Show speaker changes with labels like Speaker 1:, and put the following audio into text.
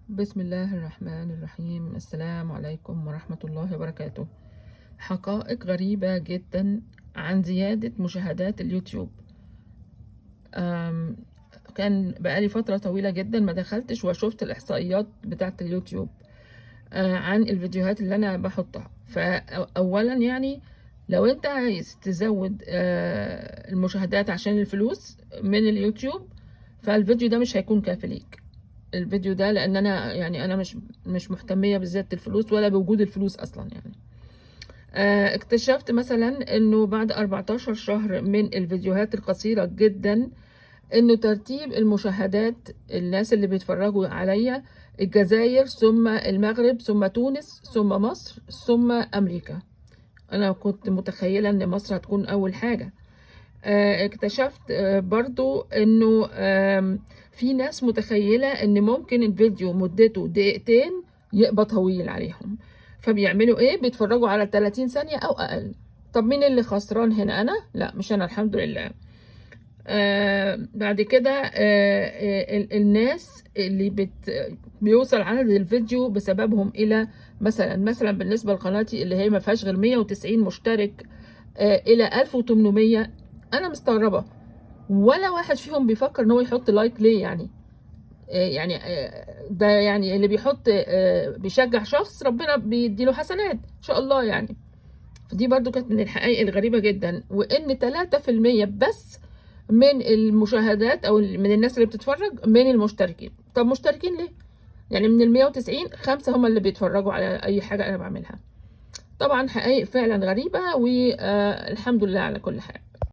Speaker 1: بسم الله الرحمن الرحيم. السلام عليكم ورحمة الله وبركاته. حقائق غريبة جدا عن زيادة مشاهدات اليوتيوب. كان بقالي فترة طويلة جدا ما دخلتش وشفت الإحصائيات بتاعة اليوتيوب عن الفيديوهات اللي أنا بحطها. فأولا يعني لو أنت عايز تزود المشاهدات عشان الفلوس من اليوتيوب، فالفيديو ده مش هيكون كافي ليك. الفيديو ده لان انا مش مهتميه بزياده الفلوس ولا بوجود الفلوس اصلا يعني. اكتشفت مثلا انه بعد 14 شهر من الفيديوهات القصيره جدا، انه ترتيب المشاهدات الناس اللي بيتفرجوا عليا الجزائر ثم المغرب ثم تونس ثم مصر ثم امريكا. انا كنت متخيله ان مصر هتكون اول حاجه. اكتشفت برضو انه في ناس متخيلة ان ممكن الفيديو مدته دقيقتين يبقى طويل عليهم، فبيعملوا ايه؟ بيتفرجوا على 30 ثانية او اقل. طب مين اللي خسران هنا؟ انا؟ لا، مش انا، الحمد لله. بعد كده الناس اللي بيوصل عدد الفيديو بسببهم الى مثلا بالنسبة لقناتي اللي هي ما فيهاش غير 190 مشترك الى 1800. انا مستغربة ولا واحد فيهم بيفكر ان هو يحط لايك ليه يعني؟ ده يعني اللي بيحط بيشجع شخص ربنا بيديله حسنات ان شاء الله يعني. فدي برضو كانت من الحقائق الغريبة جدا، وان 3% بس من المشاهدات او من الناس اللي بتتفرج من المشتركين. طب مشتركين ليه؟ يعني من ال 190 5 هم اللي بيتفرجوا على اي حاجة انا بعملها. طبعا حقائق فعلا غريبة، والحمد لله على كل حال.